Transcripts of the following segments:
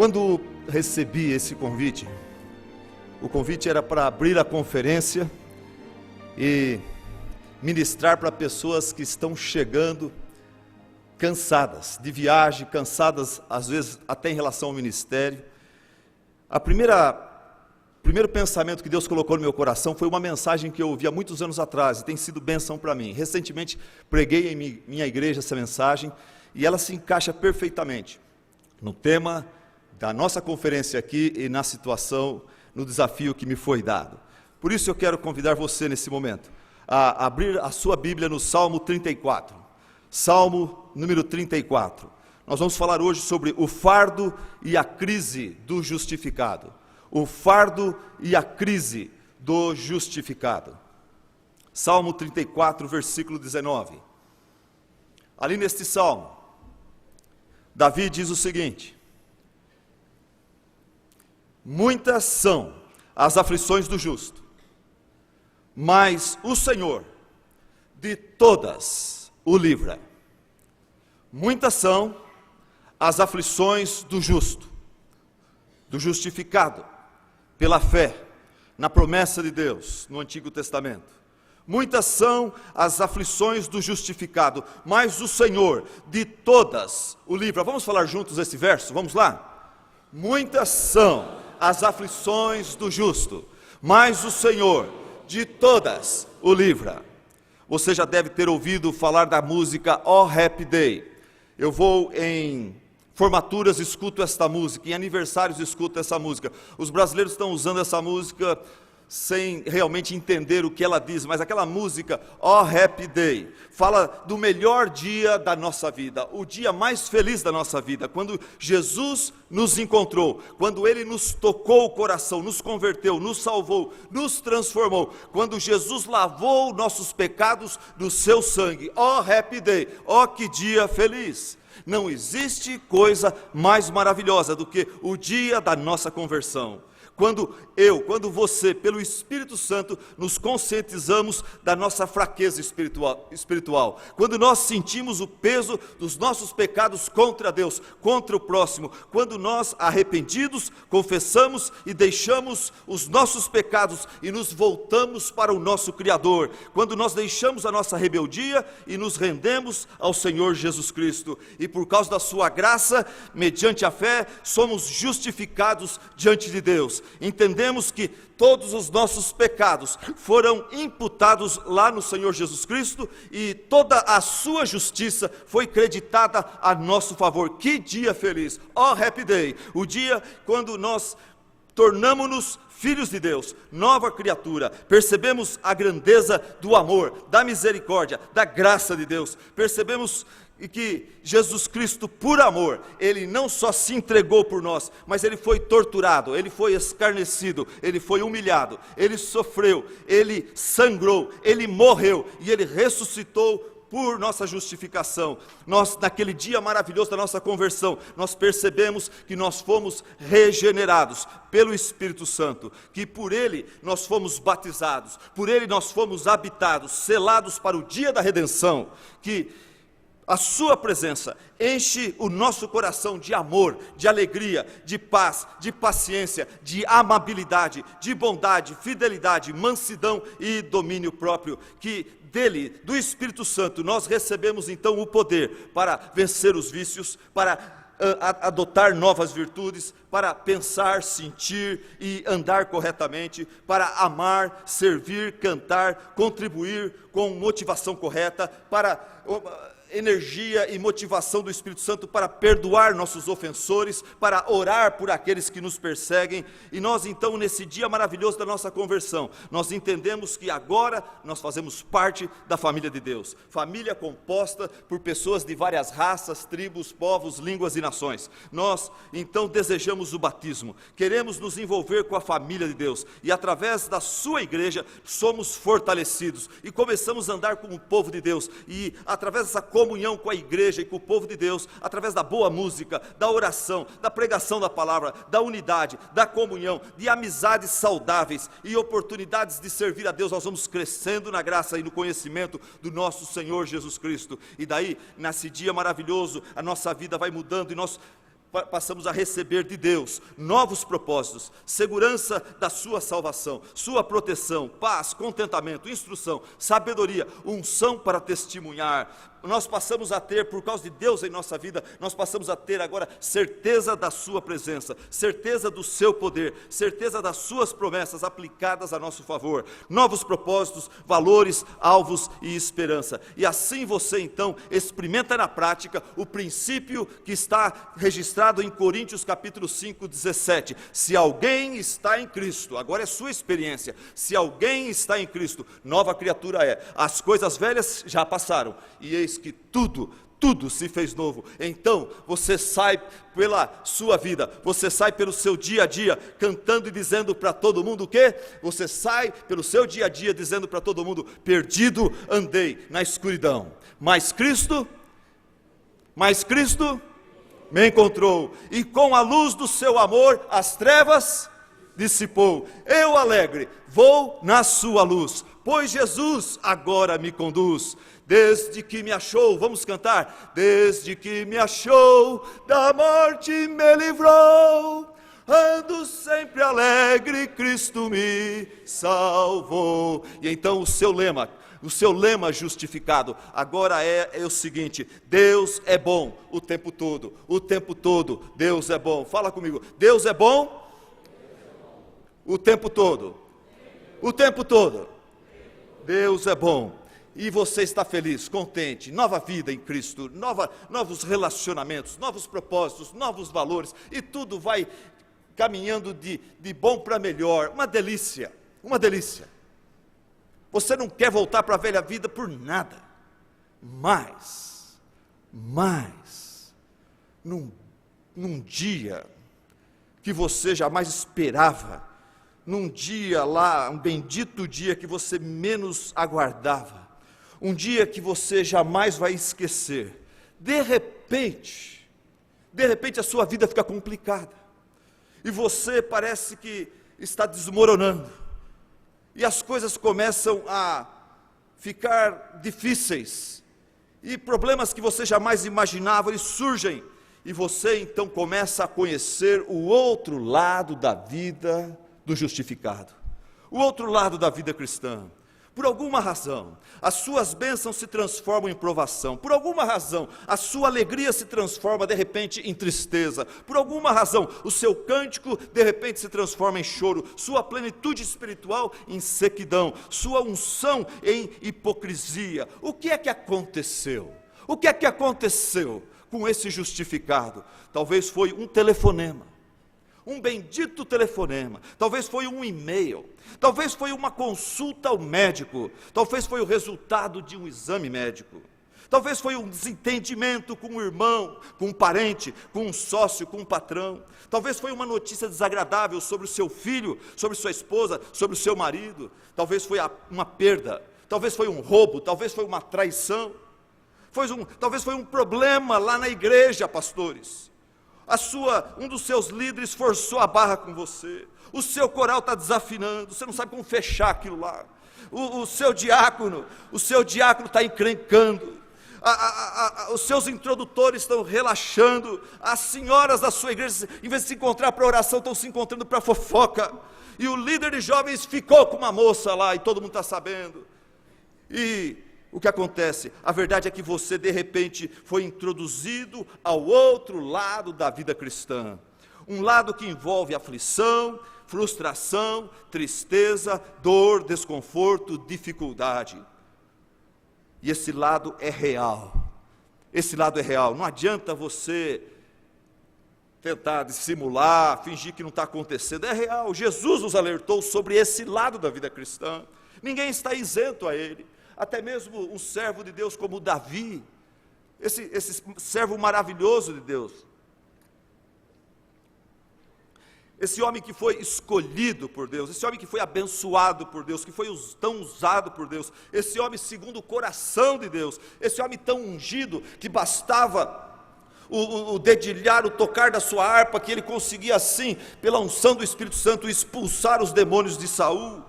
Quando recebi esse convite, o convite era para abrir a conferência e ministrar para pessoas que estão chegando cansadas de viagem, cansadas às vezes até em relação ao ministério. O primeiro pensamento que Deus colocou no meu coração foi uma mensagem que eu ouvi há muitos anos atrás e tem sido bênção para mim. Recentemente preguei em minha igreja essa mensagem e ela se encaixa perfeitamente no tema da nossa conferência aqui e na situação, no desafio que me foi dado. Por isso eu quero convidar você nesse momento a abrir a sua Bíblia no Salmo 34. Salmo número 34. Nós vamos falar hoje sobre o fardo e a crise do justificado. O fardo e a crise do justificado. Salmo 34, versículo 19. Ali neste salmo, Davi diz o seguinte: muitas são as aflições do justo, mas o Senhor de todas o livra. Muitas são as aflições do justo, do justificado, pela fé, na promessa de Deus, no Antigo Testamento. Muitas são as aflições do justificado, mas o Senhor de todas o livra. Vamos falar juntos esse verso? Vamos lá? Muitas são as aflições do justo, mas o Senhor de todas o livra. Você já deve ter ouvido falar da música Oh Happy Day. Eu vou em formaturas, escuto esta música, em aniversários escuto essa música. Os brasileiros estão usando essa música sem realmente entender o que ela diz, mas aquela música, Oh Happy Day, fala do melhor dia da nossa vida, o dia mais feliz da nossa vida, quando Jesus nos encontrou, quando Ele nos tocou o coração, nos converteu, nos salvou, nos transformou, quando Jesus lavou nossos pecados no seu sangue. Oh Happy Day, oh que dia feliz! Não existe coisa mais maravilhosa do que o dia da nossa conversão. Quando você, pelo Espírito Santo, nos conscientizamos da nossa fraqueza espiritual. Quando nós sentimos o peso dos nossos pecados contra Deus, contra o próximo. Quando nós, arrependidos, confessamos e deixamos os nossos pecados e nos voltamos para o nosso Criador. Quando nós deixamos a nossa rebeldia e nos rendemos ao Senhor Jesus Cristo. E por causa da sua graça, mediante a fé, somos justificados diante de Deus. Entendemos que todos os nossos pecados foram imputados lá no Senhor Jesus Cristo e toda a sua justiça foi creditada a nosso favor. Que dia feliz! Oh Happy Day! O dia quando nós tornamos-nos filhos de Deus, nova criatura, percebemos a grandeza do amor, da misericórdia, da graça de Deus, percebemos que Jesus Cristo, por amor, Ele não só se entregou por nós, mas Ele foi torturado, Ele foi escarnecido, Ele foi humilhado, Ele sofreu, Ele sangrou, Ele morreu e Ele ressuscitou por nossa justificação. Nós, naquele dia maravilhoso da nossa conversão, nós percebemos que nós fomos regenerados pelo Espírito Santo, que por Ele nós fomos batizados, por Ele nós fomos habitados, selados para o dia da redenção, que a sua presença enche o nosso coração de amor, de alegria, de paz, de paciência, de amabilidade, de bondade, fidelidade, mansidão e domínio próprio, que dele, do Espírito Santo, nós recebemos então o poder para vencer os vícios, para adotar novas virtudes, para pensar, sentir e andar corretamente, para amar, servir, cantar, contribuir com motivação correta, para energia e motivação do Espírito Santo para perdoar nossos ofensores, para orar por aqueles que nos perseguem. E nós então, nesse dia maravilhoso da nossa conversão, nós entendemos que agora nós fazemos parte da família de Deus, família composta por pessoas de várias raças, tribos, povos, línguas e nações. Nós então desejamos o batismo, queremos nos envolver com a família de Deus e através da sua igreja somos fortalecidos e começamos a andar como o povo de Deus e através dessa comunhão com a igreja e com o povo de Deus, através da boa música, da oração, da pregação da palavra, da unidade, da comunhão, de amizades saudáveis e oportunidades de servir a Deus, nós vamos crescendo na graça e no conhecimento do nosso Senhor Jesus Cristo. E daí, nesse dia maravilhoso, a nossa vida vai mudando e nós passamos a receber de Deus novos propósitos, segurança da sua salvação, sua proteção, paz, contentamento, instrução, sabedoria, unção para testemunhar. Nós passamos a ter, por causa de Deus em nossa vida, nós passamos a ter agora certeza da sua presença, certeza do seu poder, certeza das suas promessas aplicadas a nosso favor, novos propósitos, valores, alvos e esperança. E assim você então experimenta na prática o princípio que está registrado em Coríntios capítulo 5, 17. Se alguém está em Cristo, agora é sua experiência, se alguém está em Cristo, nova criatura é. As coisas velhas já passaram, e eis que tudo se fez novo. Então você sai pela sua vida, você sai pelo seu dia a dia, cantando e dizendo para todo mundo o quê? Você sai pelo seu dia a dia dizendo para todo mundo: perdido andei na escuridão, mas Cristo me encontrou, e com a luz do seu amor as trevas dissipou. Eu alegre vou na sua luz, pois Jesus agora me conduz. Desde que me achou, vamos cantar, desde que me achou, da morte me livrou, ando sempre alegre, Cristo me salvou. E então o seu lema justificado agora é o seguinte: Deus é bom o tempo todo Deus é bom. Fala comigo: Deus é bom o tempo todo, Deus é bom. E você está feliz, contente, nova vida em Cristo, novos relacionamentos, novos propósitos, novos valores, e tudo vai caminhando de bom para melhor, uma delícia. Você não quer voltar para a velha vida por nada, mas, num dia que você jamais esperava, num dia lá, um bendito dia que você menos aguardava, um dia que você jamais vai esquecer, de repente a sua vida fica complicada, e você parece que está desmoronando, e as coisas começam a ficar difíceis, e problemas que você jamais imaginava, eles surgem, e você então começa a conhecer o outro lado da vida do justificado, o outro lado da vida cristã. Por alguma razão, as suas bênçãos se transformam em provação. Por alguma razão, a sua alegria se transforma de repente em tristeza. Por alguma razão, o seu cântico de repente se transforma em choro. Sua plenitude espiritual em sequidão. Sua unção em hipocrisia. O que é que aconteceu? O que é que aconteceu com esse justificado? Talvez foi um telefonema. Um bendito telefonema, talvez foi um e-mail, talvez foi uma consulta ao médico, talvez foi o resultado de um exame médico, talvez foi um desentendimento com um irmão, com um parente, com um sócio, com um patrão, talvez foi uma notícia desagradável sobre o seu filho, sobre sua esposa, sobre o seu marido, talvez foi uma perda, talvez foi um roubo, talvez foi uma traição, talvez foi um problema lá na igreja, pastores. Um dos seus líderes forçou a barra com você, o seu coral está desafinando, você não sabe como fechar aquilo lá, o seu diácono está encrencando, os seus introdutores estão relaxando, as senhoras da sua igreja, em vez de se encontrar para oração, estão se encontrando para fofoca, e o líder de jovens ficou com uma moça lá, e todo mundo está sabendo, e o que acontece? A verdade é que você de repente foi introduzido ao outro lado da vida cristã, um lado que envolve aflição, frustração, tristeza, dor, desconforto, dificuldade, e esse lado é real, não adianta você tentar dissimular, fingir que não está acontecendo, é real. Jesus nos alertou sobre esse lado da vida cristã, ninguém está isento a ele. Até mesmo um servo de Deus como Davi, esse servo maravilhoso de Deus, esse homem que foi escolhido por Deus, esse homem que foi abençoado por Deus, que foi tão usado por Deus, esse homem segundo o coração de Deus, esse homem tão ungido, que bastava o dedilhar, o tocar da sua harpa, que ele conseguia assim, pela unção do Espírito Santo, expulsar os demônios de Saul.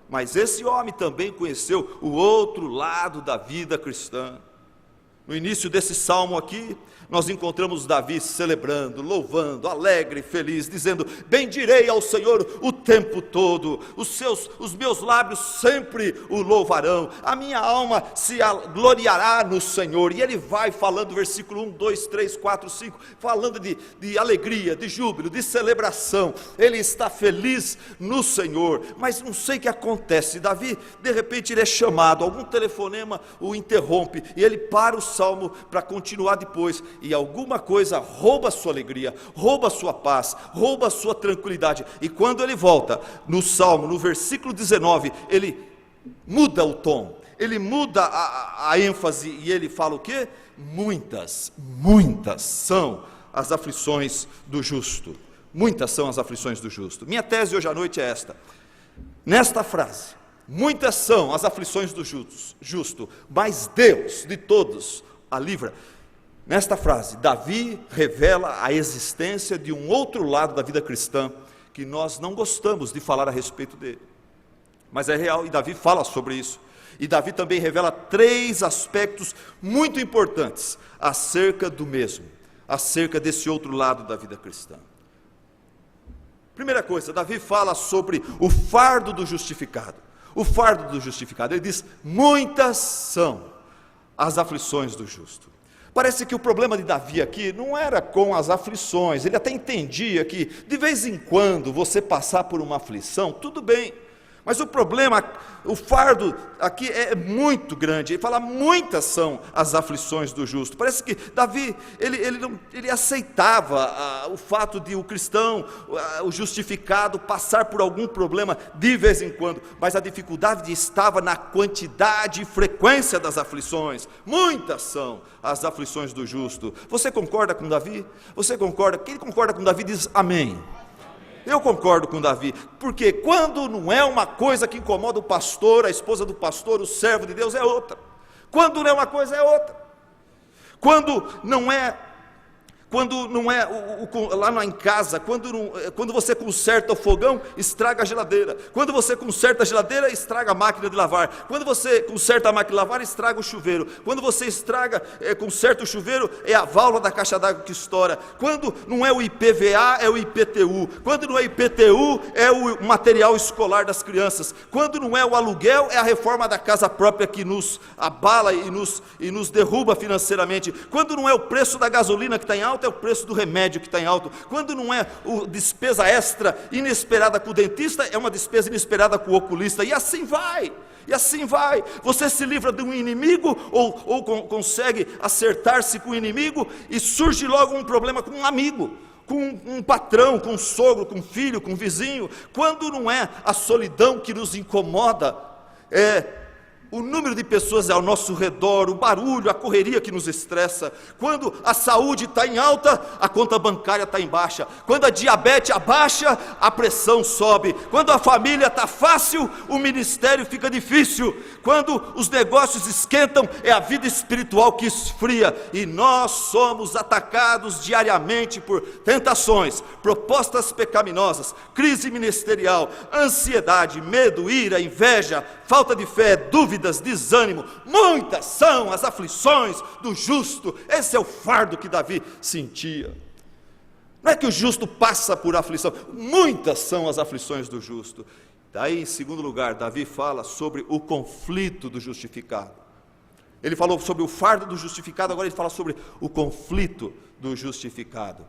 Mas esse homem também conheceu o outro lado da vida cristã. No início desse salmo aqui, nós encontramos Davi celebrando, louvando, alegre, feliz, dizendo: bendirei ao Senhor o tempo todo, os meus lábios sempre o louvarão, a minha alma se gloriará no Senhor. E ele vai falando, versículo 1, 2, 3, 4, 5, falando de alegria, de júbilo, de celebração. Ele está feliz no Senhor, mas não sei o que acontece. Davi, de repente, ele é chamado, algum telefonema o interrompe, e ele para o salmo para continuar depois, e alguma coisa rouba a sua alegria, rouba a sua paz, rouba a sua tranquilidade. E quando ele volta no salmo, no versículo 19, ele muda o tom, ele muda a ênfase, e ele fala o quê? Muitas são as aflições do justo. Muitas são as aflições do justo. Minha tese hoje à noite é esta: nesta frase, muitas são as aflições do justo, mas Deus de todos a livra. Nesta frase, Davi revela a existência de um outro lado da vida cristã, que nós não gostamos de falar a respeito dele, mas é real, e Davi fala sobre isso. E Davi também revela 3 aspectos muito importantes acerca do mesmo, acerca desse outro lado da vida cristã. Primeira coisa, Davi fala sobre o fardo do justificado. O fardo do justificado, ele diz: muitas são as aflições do justo. Parece que o problema de Davi aqui não era com as aflições. Ele até entendia que de vez em quando você passar por uma aflição, tudo bem, mas o problema, o fardo aqui é muito grande. Ele fala: muitas são as aflições do justo. Parece que Davi, ele aceitava o fato de o cristão, o justificado, passar por algum problema de vez em quando, mas a dificuldade estava na quantidade e frequência das aflições. Muitas são as aflições do justo. Você concorda com Davi? Você concorda? Quem concorda com Davi diz amém. Eu concordo com Davi, porque quando não é uma coisa que incomoda o pastor, a esposa do pastor, o servo de Deus, é outra. Quando não é uma coisa, é outra. Quando não é lá em casa, quando você conserta o fogão, estraga a geladeira. Quando você conserta a geladeira, estraga a máquina de lavar. Quando você conserta a máquina de lavar, estraga o chuveiro. Quando você conserta o chuveiro, é a válvula da caixa d'água que estoura. Quando não é o IPVA, é o IPTU. Quando não é IPTU, é o material escolar das crianças. Quando não é o aluguel, é a reforma da casa própria que nos abala e nos derruba financeiramente. Quando não é o preço da gasolina que está em alta, é o preço do remédio que está em alto. Quando não é despesa extra inesperada com o dentista, é uma despesa inesperada com o oculista, e assim vai. Você se livra de um inimigo, ou consegue acertar-se com o inimigo, e surge logo um problema com um amigo, com um patrão, com um sogro, com um filho, com um vizinho. Quando não é a solidão que nos incomoda, é o número de pessoas ao nosso redor, o barulho, a correria que nos estressa. Quando a saúde está em alta, a conta bancária está em baixa. Quando a diabetes abaixa, a pressão sobe. Quando a família está fácil, o ministério fica difícil. Quando os negócios esquentam, é a vida espiritual que esfria. E nós somos atacados diariamente por tentações, propostas pecaminosas, crise ministerial, ansiedade, medo, ira, inveja, falta de fé, dúvidas, desânimo. Muitas são as aflições do justo. Esse é o fardo que Davi sentia. Não é que o justo passa por aflição, muitas são as aflições do justo. Daí, em segundo lugar, Davi fala sobre o conflito do justificado. Ele falou sobre o fardo do justificado, agora ele fala sobre o conflito do justificado.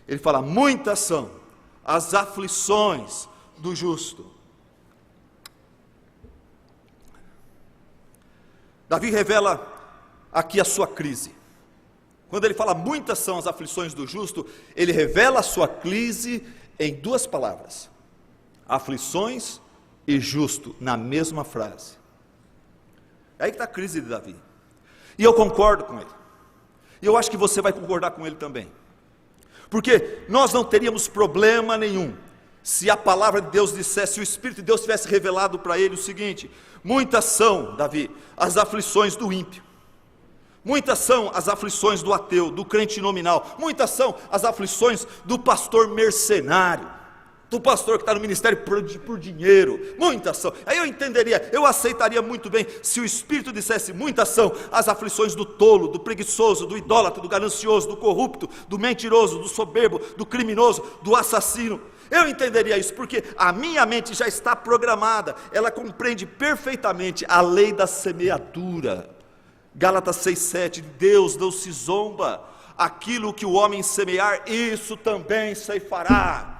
Ele fala: muitas são as aflições do justo. Davi revela aqui a sua crise. Quando ele fala muitas são as aflições do justo, ele revela a sua crise em 2 palavras: aflições e justo, na mesma frase. É aí que está a crise de Davi. E eu concordo com ele. E eu acho que você vai concordar com ele também. Porque nós não teríamos problema nenhum se a palavra de Deus dissesse, se o Espírito de Deus tivesse revelado para ele o seguinte: muitas são, Davi, as aflições do ímpio. Muitas são as aflições do ateu, do crente nominal. Muitas são as aflições do pastor mercenário. do pastor que está no ministério por dinheiro, muita ação. Aí eu entenderia, eu aceitaria muito bem se o Espírito dissesse muita ação, as aflições do tolo, do preguiçoso, do idólatra, do ganancioso, do corrupto, do mentiroso, do soberbo, do criminoso, do assassino. Eu entenderia isso, porque a minha mente já está programada, ela compreende perfeitamente a lei da semeadura. Gálatas 6,7, Deus não se zomba, aquilo que o homem semear, isso também ceifará.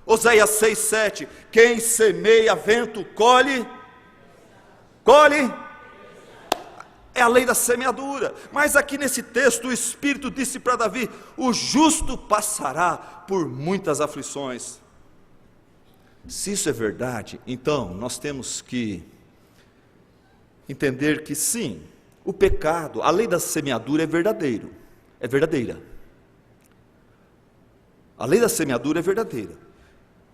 Oséias 6,7, quem semeia vento colhe, é a lei da semeadura. Mas aqui nesse texto o Espírito disse para Davi, o justo passará por muitas aflições. Se isso é verdade, então nós temos que entender que sim, o pecado, a lei da semeadura é verdadeira. A lei da semeadura é verdadeira.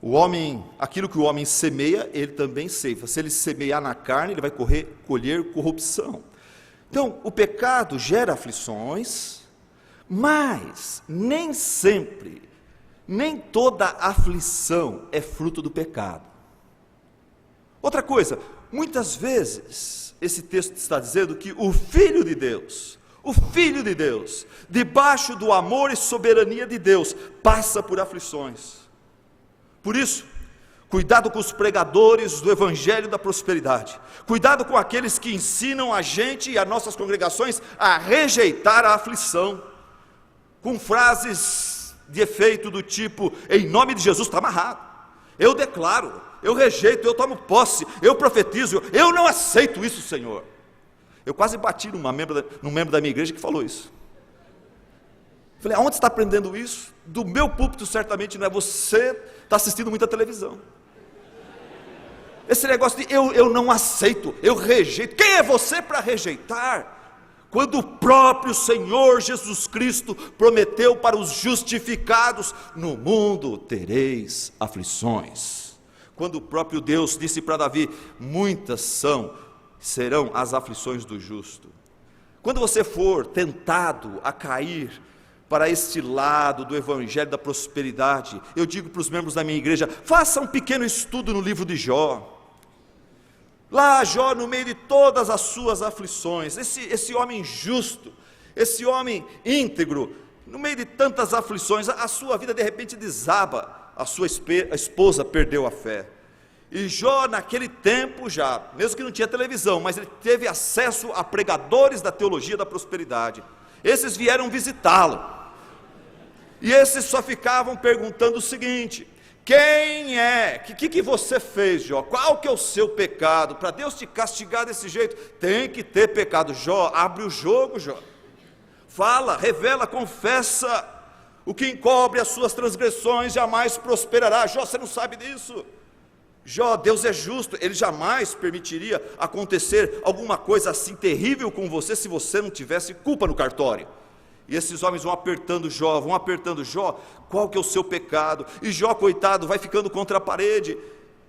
O homem, aquilo que o homem semeia, ele também ceifa. Se ele semear na carne, ele vai colher corrupção. Então, o pecado gera aflições, mas nem sempre, nem toda aflição é fruto do pecado. Outra coisa, muitas vezes, esse texto está dizendo que o Filho de Deus, debaixo do amor e soberania de Deus, passa por aflições. Por isso, cuidado com os pregadores do Evangelho da Prosperidade, cuidado com aqueles que ensinam a gente e as nossas congregações a rejeitar a aflição, com frases de efeito do tipo, em nome de Jesus está amarrado, eu declaro, eu rejeito, eu tomo posse, eu profetizo, eu não aceito isso, Senhor. Eu quase bati num membro da minha igreja que falou isso. Falei, aonde você está aprendendo isso? Do meu púlpito certamente não é, você está assistindo muita televisão. Esse negócio de eu não aceito, eu rejeito, quem é você para rejeitar? Quando o próprio Senhor Jesus Cristo prometeu para os justificados, no mundo tereis aflições. Quando o próprio Deus disse para Davi, muitas serão as aflições do justo. Quando você for tentado a cair para este lado do Evangelho da Prosperidade, eu digo para os membros da minha igreja, faça um pequeno estudo no livro de Jó. Lá Jó, no meio de todas as suas aflições, esse homem justo, esse homem íntegro, no meio de tantas aflições, a sua vida de repente desaba, a sua esposa perdeu a fé. E Jó naquele tempo já, mesmo que não tinha televisão, mas ele teve acesso a pregadores da teologia da prosperidade. Esses vieram visitá-lo. E esses só ficavam perguntando o seguinte, quem é? O que você fez, Jó? Qual que é o seu pecado? Para Deus te castigar desse jeito, tem que ter pecado. Jó, abre o jogo, Jó. Fala, revela, confessa. O que encobre as suas transgressões jamais prosperará. Jó, você não sabe disso? Jó, Deus é justo, Ele jamais permitiria acontecer alguma coisa assim terrível com você, se você não tivesse culpa no cartório. E esses homens vão apertando Jó, qual que é o seu pecado? E Jó, coitado, vai ficando contra a parede,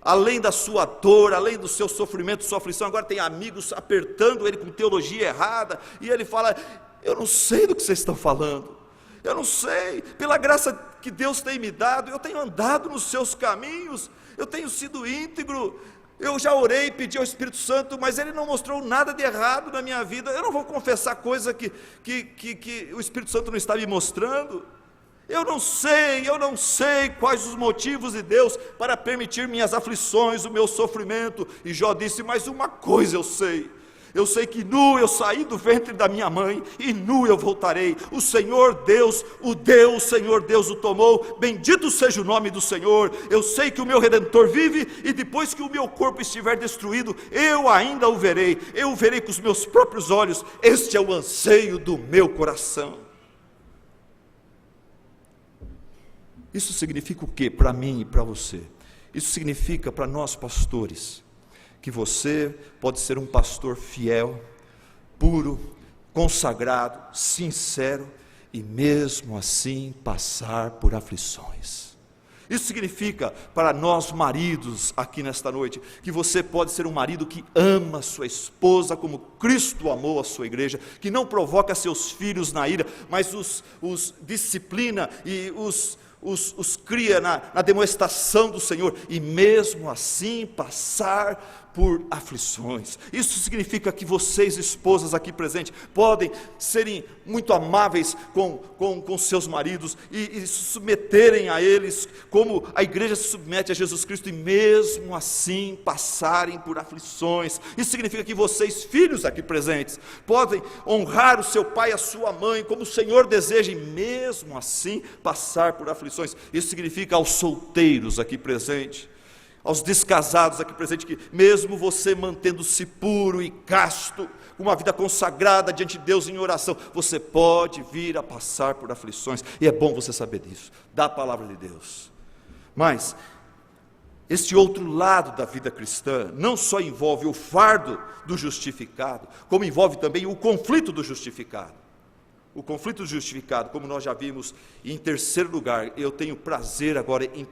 além da sua dor, além do seu sofrimento, sua aflição, agora tem amigos apertando ele com teologia errada, e ele fala, eu não sei do que vocês estão falando, eu não sei, pela graça que Deus tem me dado, eu tenho andado nos seus caminhos, eu tenho sido íntegro, eu já orei e pedi ao Espírito Santo, mas Ele não mostrou nada de errado na minha vida, eu não vou confessar coisa que o Espírito Santo não está me mostrando, eu não sei quais os motivos de Deus para permitir minhas aflições, o meu sofrimento. E Jó disse, mas uma coisa eu sei que nu eu saí do ventre da minha mãe, e nu eu voltarei. O Senhor Deus, o Senhor Deus o tomou, bendito seja o nome do Senhor. Eu sei que o meu Redentor vive, e depois que o meu corpo estiver destruído, eu ainda o verei com os meus próprios olhos. Este é o anseio do meu coração. Isso significa o que para mim e para você? Isso significa para nós pastores, que você pode ser um pastor fiel, puro, consagrado, sincero, e mesmo assim passar por aflições. Isso significa para nós maridos aqui nesta noite, que você pode ser um marido que ama sua esposa como Cristo amou a sua igreja, que não provoca seus filhos na ira, mas os disciplina e os os cria na demonstração do Senhor, e mesmo assim passar por aflições. Isso significa que vocês, esposas aqui presentes, podem serem muito amáveis com seus maridos e se submeterem a eles, como a igreja se submete a Jesus Cristo, e mesmo assim passarem por aflições. Isso significa que vocês, filhos aqui presentes, podem honrar o seu pai e a sua mãe, como o Senhor deseja, e mesmo assim passar por aflições. Isso significa aos solteiros aqui presentes, aos descasados aqui presentes, que mesmo você mantendo-se puro e casto, com uma vida consagrada diante de Deus em oração, você pode vir a passar por aflições, e é bom você saber disso, da palavra de Deus. Mas este outro lado da vida cristã não só envolve o fardo do justificado, como envolve também o conflito do justificado. O conflito justificado, como nós já vimos. E em terceiro lugar, eu tenho prazer agora em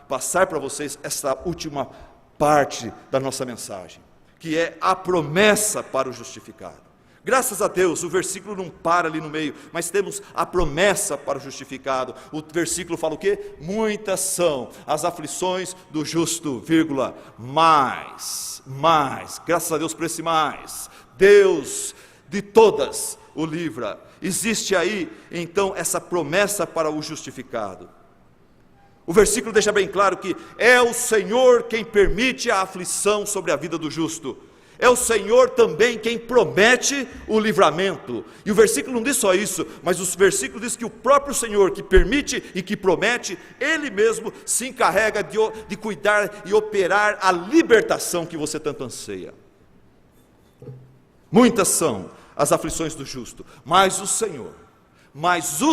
passar para vocês essa última parte da nossa mensagem, que é a promessa para o justificado. Graças a Deus, o versículo não para ali no meio, mas temos a promessa para o justificado. O versículo fala o quê? Muitas são as aflições do justo, vírgula, mais, graças a Deus por esse mais, Deus de todas o livra. Existe aí, então, essa promessa para o justificado. O versículo deixa bem claro que é o Senhor quem permite a aflição sobre a vida do justo. É o Senhor também quem promete o livramento. E o versículo não diz só isso, mas o versículo diz que o próprio Senhor que permite e que promete, Ele mesmo se encarrega de cuidar e operar a libertação que você tanto anseia. Muitas são as aflições do justo, mas o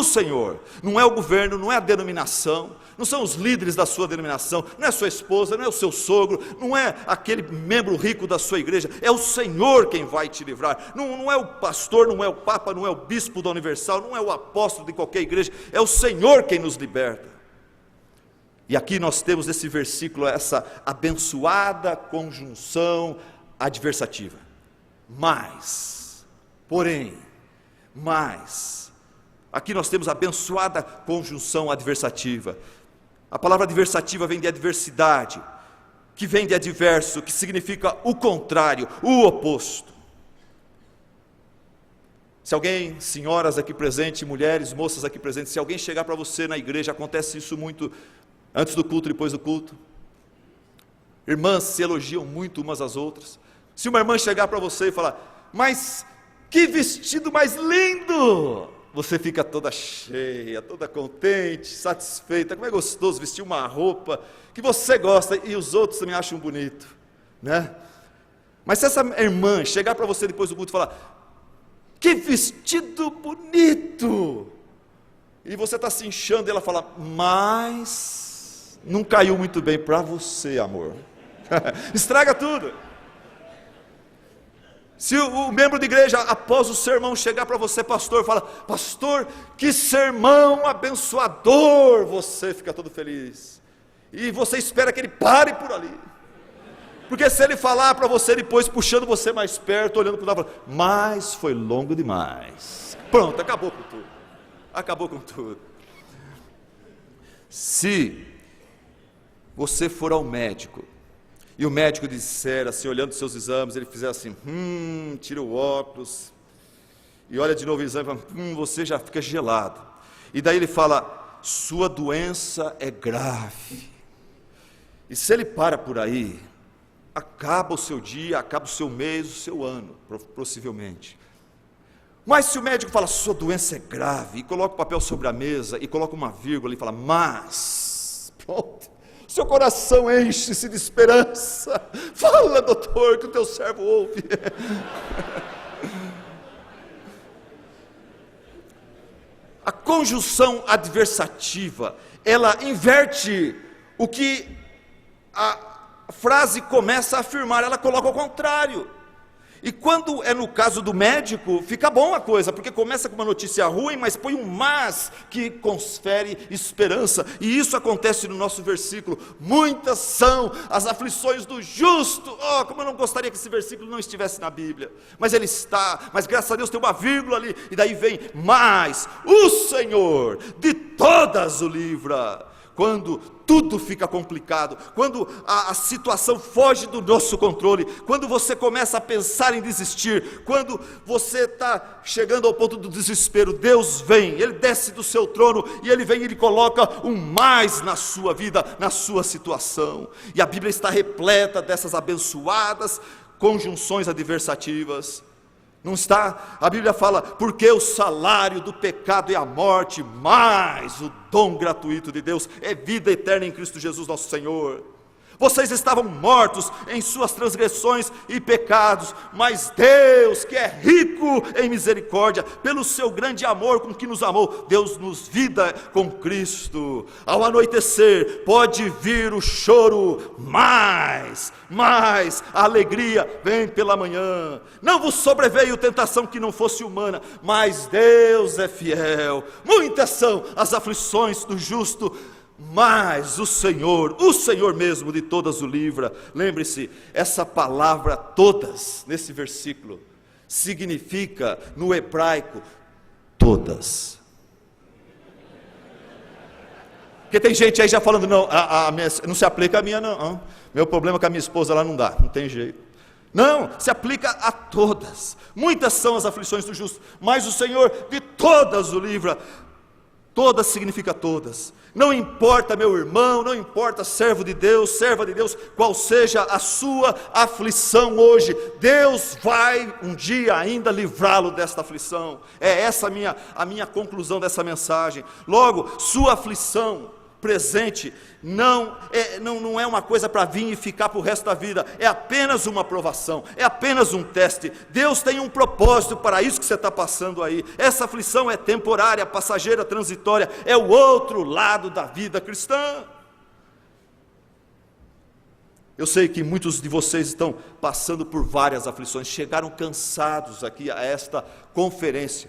Senhor, não é o governo, não é a denominação, não são os líderes da sua denominação, não é a sua esposa, não é o seu sogro, não é aquele membro rico da sua igreja, é o Senhor quem vai te livrar. Não é o pastor, não é o papa, não é o bispo da Universal, não é o apóstolo de qualquer igreja, é o Senhor quem nos liberta. E aqui nós temos nesse versículo essa abençoada conjunção adversativa, porém, aqui nós temos a abençoada conjunção adversativa. A palavra adversativa vem de adversidade, que vem de adverso, que significa o contrário, o oposto. Se alguém, senhoras aqui presentes, mulheres, moças aqui presentes, se alguém chegar para você na igreja, acontece isso muito antes do culto e depois do culto. Irmãs se elogiam muito umas às outras. Se uma irmã chegar para você e falar, mas que vestido mais lindo! Você fica toda cheia, toda contente, satisfeita. Como é gostoso vestir uma roupa que você gosta e os outros também acham bonito, né? Mas se essa irmã chegar para você depois do culto e falar, que vestido bonito! E você está se inchando e ela fala, mas não caiu muito bem para você, amor. Estraga tudo. Se o membro de igreja, após o sermão, chegar para você, pastor, fala, pastor, que sermão abençoador, você fica todo feliz, e você espera que ele pare por ali, porque se ele falar para você depois, puxando você mais perto, olhando para o lado, mas foi longo demais, pronto, acabou com tudo. Se você for ao médico, e o médico disser assim, olhando seus exames, ele fizer assim, tira o óculos, e olha de novo o exame, você já fica gelado, e daí ele fala, sua doença é grave, e se ele para por aí, acaba o seu dia, acaba o seu mês, o seu ano, possivelmente. Mas se o médico fala, sua doença é grave, e coloca o papel sobre a mesa, e coloca uma vírgula, e fala, mas, pronto, seu coração enche-se de esperança. Fala, doutor, que o teu servo ouve. A conjunção adversativa, ela inverte o que a frase começa a afirmar, ela coloca ao contrário. E quando é no caso do médico, fica bom a coisa, porque começa com uma notícia ruim, mas põe um mas que confere esperança. E isso acontece no nosso versículo. Muitas são as aflições do justo. Oh, como eu não gostaria que esse versículo não estivesse na Bíblia. Mas ele está, mas graças a Deus tem uma vírgula ali. E daí vem, mas o Senhor de todas o livra. Quando tudo fica complicado, quando a situação foge do nosso controle, quando você começa a pensar em desistir, quando você está chegando ao ponto do desespero, Deus vem, Ele desce do seu trono, e Ele vem e Ele coloca um mais na sua vida, na sua situação. E a Bíblia está repleta dessas abençoadas conjunções adversativas. Não está? A Bíblia fala, porque o salário do pecado é a morte, mas o dom gratuito de Deus é vida eterna em Cristo Jesus nosso Senhor. Vocês estavam mortos em suas transgressões e pecados, mas Deus, que é rico em misericórdia, pelo seu grande amor com que nos amou, Deus nos vida com Cristo. Ao anoitecer pode vir o choro, mas a alegria vem pela manhã. Não vos sobreveio tentação que não fosse humana, mas Deus é fiel. Muitas são as aflições do justo, mas o Senhor mesmo de todas o livra. Lembre-se, essa palavra todas, nesse versículo, significa no hebraico, todas. Porque tem gente aí já falando, não, não se aplica a minha não, meu problema com a minha esposa lá não dá, não tem jeito. Não, se aplica a todas. Muitas são as aflições do justo, mas o Senhor de todas o livra. Todas significa todas. Não importa, meu irmão, não importa, servo de Deus, serva de Deus, qual seja a sua aflição hoje, Deus vai um dia ainda livrá-lo desta aflição. É essa a minha conclusão dessa mensagem. Logo, sua aflição presente não é uma coisa para vir e ficar para o resto da vida, é apenas uma provação, é apenas um teste. Deus tem um propósito para isso que você está passando aí. Essa aflição é temporária, passageira, transitória, é o outro lado da vida cristã. Eu sei que muitos de vocês estão passando por várias aflições, chegaram cansados aqui a esta conferência,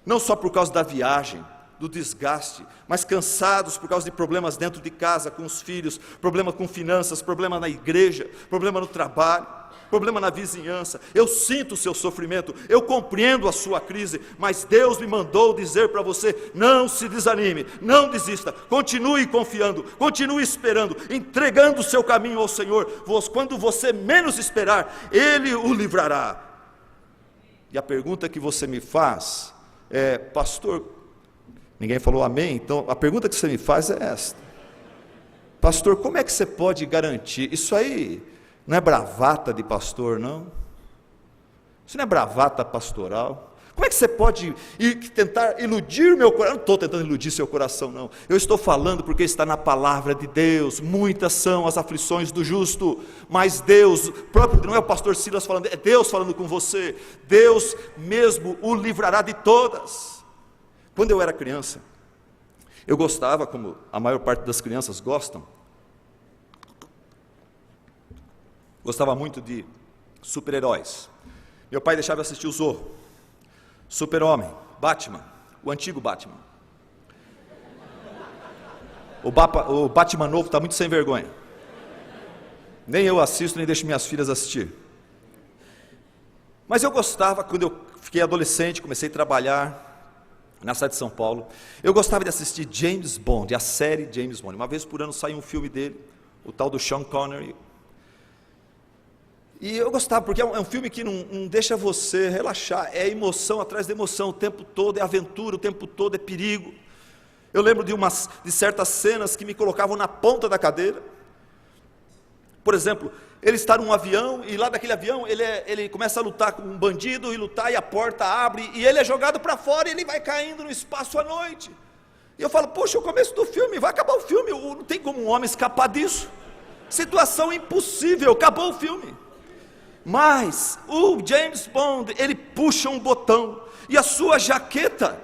não só por causa da viagem, do desgaste, mas cansados por causa de problemas dentro de casa, com os filhos, problema com finanças, problema na igreja, problema no trabalho, problema na vizinhança. Eu sinto o seu sofrimento, eu compreendo a sua crise, mas Deus me mandou dizer para você, não se desanime, não desista, continue confiando, continue esperando, entregando o seu caminho ao Senhor. Quando você menos esperar, Ele o livrará. E a pergunta que você me faz é, pastor, ninguém falou amém, então a pergunta que você me faz é esta: pastor, como é que você pode garantir? Isso aí não é bravata de pastor, não? Isso não é bravata pastoral? Como é que você pode tentar iludir o meu coração? Eu não estou tentando iludir seu coração, não. Eu estou falando porque está na palavra de Deus. Muitas são as aflições do justo, mas Deus, próprio, não é o pastor Silas falando, é Deus falando com você. Deus mesmo o livrará de todas. Quando eu era criança, eu gostava, como a maior parte das crianças gostam, gostava muito de super-heróis. Meu pai deixava eu assistir o Zorro, Super-Homem, Batman, o antigo Batman. O Batman novo está muito sem vergonha. Nem eu assisto, nem deixo minhas filhas assistir. Mas eu gostava, quando eu fiquei adolescente, comecei a trabalhar na cidade de São Paulo, eu gostava de assistir James Bond, a série James Bond. Uma vez por ano saía um filme dele, o tal do Sean Connery. E eu gostava, porque é um filme que não deixa você relaxar, é emoção atrás de emoção, o tempo todo é aventura, o tempo todo é perigo. Eu lembro de certas cenas que me colocavam na ponta da cadeira. Por exemplo, ele está num avião, e lá daquele avião ele começa a lutar com um bandido, e a porta abre, e ele é jogado para fora, e ele vai caindo no espaço à noite. E eu falo, poxa, o começo do filme, vai acabar o filme, não tem como um homem escapar disso. Situação impossível, acabou o filme. Mas o James Bond, ele puxa um botão, e a sua jaqueta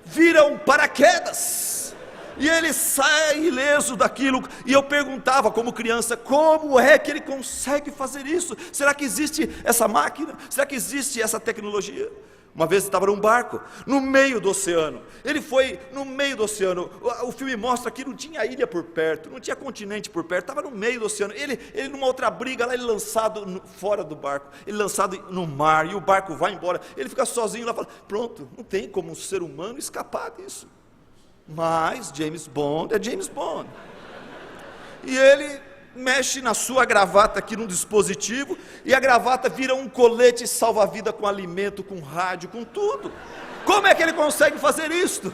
vira um paraquedas. E ele sai ileso daquilo. E eu perguntava como criança, como é que ele consegue fazer isso? Será que existe essa máquina? Será que existe essa tecnologia? Uma vez ele estava num barco, no meio do oceano. Ele foi no meio do oceano. O filme mostra que não tinha ilha por perto, não tinha continente por perto, estava no meio do oceano. Ele numa outra briga lá, ele lançado fora do barco, ele lançado no mar, e o barco vai embora. Ele fica sozinho lá, fala, pronto, não tem como um ser humano escapar disso. Mas James Bond é James Bond. E ele mexe na sua gravata aqui num dispositivo, e a gravata vira um colete salva-vida com alimento, com rádio, com tudo. Como é que ele consegue fazer isto?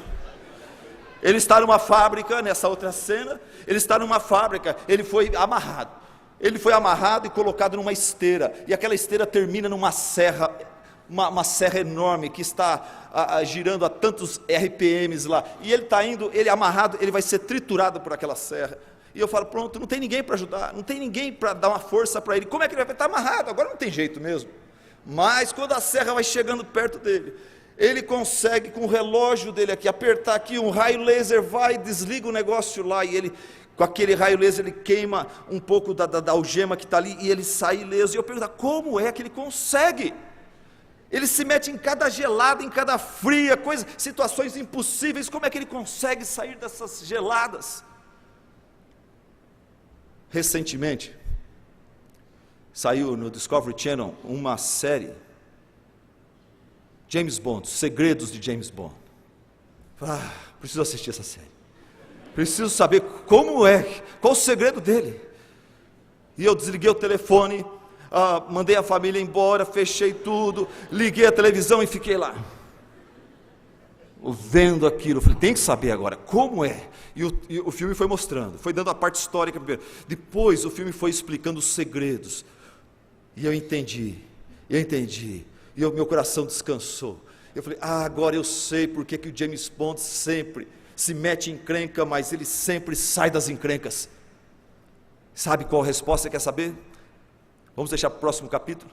Ele está numa fábrica, nessa outra cena, ele está numa fábrica, ele foi amarrado e colocado numa esteira, e aquela esteira termina numa serra, uma serra enorme, que está girando a tantos RPMs lá, e ele está indo, ele amarrado, ele vai ser triturado por aquela serra. E eu falo, pronto, não tem ninguém para ajudar, não tem ninguém para dar uma força para ele. Como é que ele vai estar amarrado? Agora não tem jeito mesmo. Mas quando a serra vai chegando perto dele, ele consegue com o relógio dele aqui, apertar aqui, um raio laser vai, desliga o negócio lá, e ele, com aquele raio laser, ele queima um pouco da algema que está ali, e ele sai ileso. E eu pergunto, como é que ele consegue? Ele se mete em cada gelada, em cada fria, situações impossíveis. Como é que ele consegue sair dessas geladas? Recentemente, saiu no Discovery Channel uma série, James Bond, Segredos de James Bond. Preciso assistir essa série, preciso saber como é, qual o segredo dele. E eu desliguei o telefone, mandei a família embora, fechei tudo, liguei a televisão e fiquei lá, vendo aquilo. Falei, tem que saber agora, como é? E o filme foi mostrando, foi dando a parte histórica primeiro, depois o filme foi explicando os segredos, e eu entendi, e o meu coração descansou. Eu falei, agora eu sei porque que o James Bond sempre se mete em encrenca, mas ele sempre sai das encrencas. Sabe qual a resposta, quer saber? Vamos deixar para o próximo capítulo?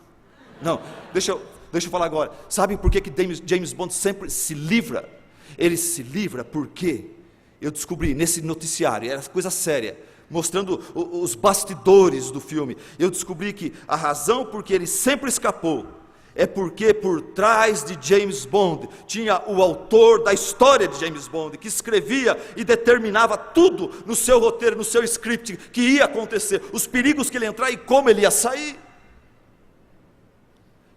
Não, deixa eu falar agora. Sabe por que James Bond sempre se livra? Ele se livra porque eu descobri nesse noticiário, era coisa séria, mostrando os bastidores do filme. Eu descobri que a razão por que ele sempre escapou é porque por trás de James Bond tinha o autor da história de James Bond, que escrevia e determinava tudo no seu roteiro, no seu script, que ia acontecer, os perigos que ele ia entrar e como ele ia sair.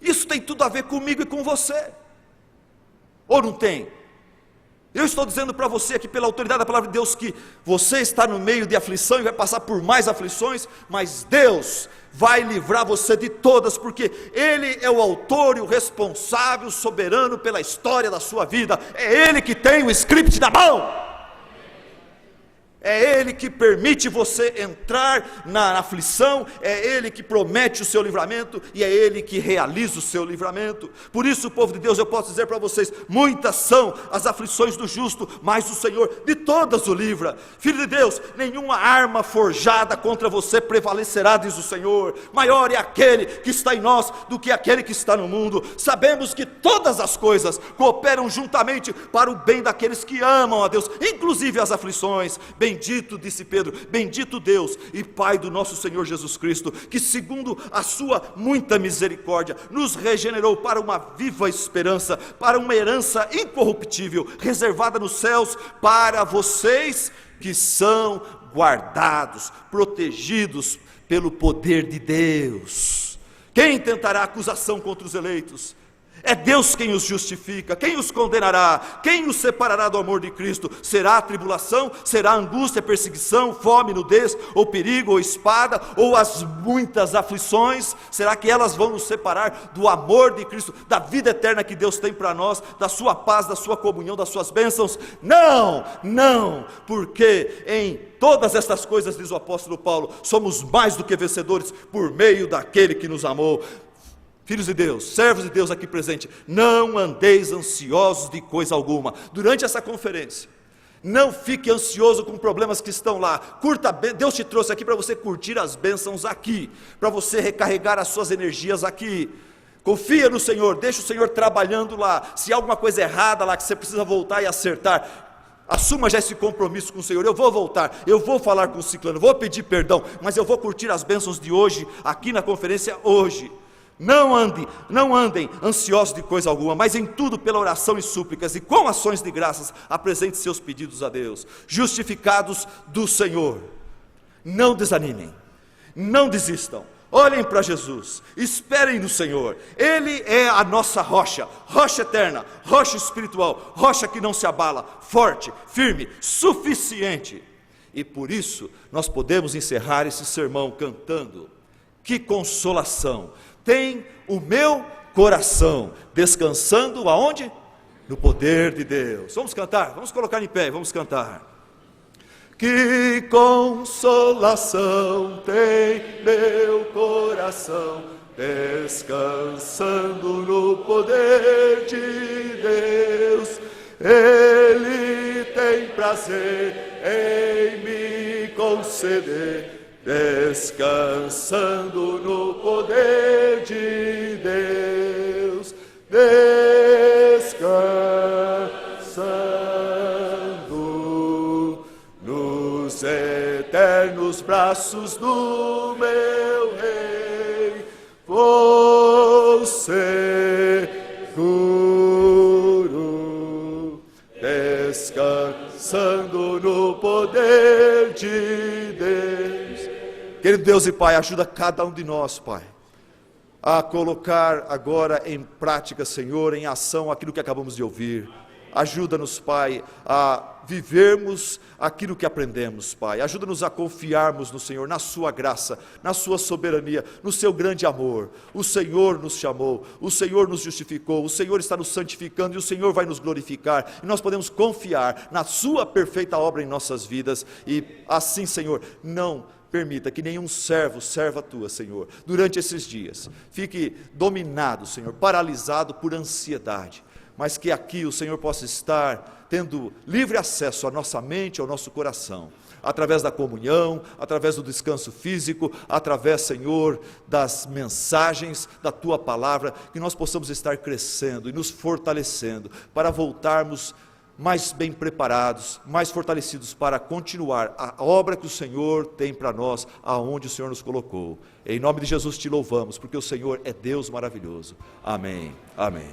Isso tem tudo a ver comigo e com você, ou não tem? Eu estou dizendo para você aqui pela autoridade da palavra de Deus que você está no meio de aflição e vai passar por mais aflições, mas Deus vai livrar você de todas, porque Ele é o autor e o responsável, soberano pela história da sua vida. É Ele que tem o script na mão. É Ele que permite você entrar na aflição, é Ele que promete o seu livramento, e é Ele que realiza o seu livramento. Por isso, povo de Deus, eu posso dizer para vocês, muitas são as aflições do justo, mas o Senhor de todas o livra. Filho de Deus, nenhuma arma forjada contra você prevalecerá, diz o Senhor. Maior é aquele que está em nós do que aquele que está no mundo. Sabemos que todas as coisas cooperam juntamente para o bem daqueles que amam a Deus, inclusive as aflições. Bendito, disse Pedro, bendito Deus e Pai do nosso Senhor Jesus Cristo, que segundo a sua muita misericórdia, nos regenerou para uma viva esperança, para uma herança incorruptível, reservada nos céus, para vocês que são guardados, protegidos pelo poder de Deus. Quem tentará acusação contra os eleitos? É Deus quem os justifica. Quem os condenará? Quem os separará do amor de Cristo? Será a tribulação? Será a angústia, perseguição, fome, nudez, ou perigo, ou espada, ou as muitas aflições? Será que elas vão nos separar do amor de Cristo, da vida eterna que Deus tem para nós, da sua paz, da sua comunhão, das suas bênçãos? Não, não, porque em todas estas coisas, diz o apóstolo Paulo, somos mais do que vencedores por meio daquele que nos amou. Filhos de Deus, servos de Deus aqui presente, não andeis ansiosos de coisa alguma. Durante essa conferência, não fique ansioso com problemas que estão lá. Curta, Deus te trouxe aqui para você curtir as bênçãos aqui, para você recarregar as suas energias aqui. Confia no Senhor, deixa o Senhor trabalhando lá. Se há alguma coisa errada lá que você precisa voltar e acertar, Assuma já esse compromisso com o Senhor. Eu vou voltar, eu vou falar com o ciclano, vou pedir perdão, mas eu vou curtir as bênçãos de hoje, aqui na conferência hoje. Não andem ansiosos de coisa alguma, mas em tudo pela oração e súplicas, e com ações de graças, apresente seus pedidos a Deus, justificados do Senhor. Não desanimem, não desistam. Olhem para Jesus, esperem no Senhor. Ele é a nossa rocha, rocha eterna, rocha espiritual, rocha que não se abala, forte, firme, suficiente. E por isso nós podemos encerrar esse sermão cantando: que consolação tem o meu coração, descansando aonde? No poder de Deus. Vamos cantar, vamos colocar em pé, vamos cantar. Que consolação tem meu coração, descansando no poder de Deus. Ele tem prazer em me conceder, descansando no poder de Deus. Descansando nos eternos braços do meu Rei, vou seguro, descansando no poder de Deus. Querido Deus e Pai, ajuda cada um de nós, Pai, a colocar agora em prática, Senhor, em ação aquilo que acabamos de ouvir. Ajuda-nos, Pai, a vivermos aquilo que aprendemos, Pai. Ajuda-nos a confiarmos no Senhor, na sua graça, na sua soberania, no seu grande amor. O Senhor nos chamou, o Senhor nos justificou, o Senhor está nos santificando e o Senhor vai nos glorificar. E nós podemos confiar na sua perfeita obra em nossas vidas. E assim, Senhor, não permita que nenhum serva tua, Senhor, durante esses dias, fique dominado, Senhor, paralisado por ansiedade, mas que aqui o Senhor possa estar tendo livre acesso à nossa mente, ao nosso coração, através da comunhão, através do descanso físico, através, Senhor, das mensagens da Tua Palavra, que nós possamos estar crescendo e nos fortalecendo, para voltarmos mais bem preparados, mais fortalecidos para continuar a obra que o Senhor tem para nós, aonde o Senhor nos colocou. Em nome de Jesus te louvamos, porque o Senhor é Deus maravilhoso. Amém. Amém.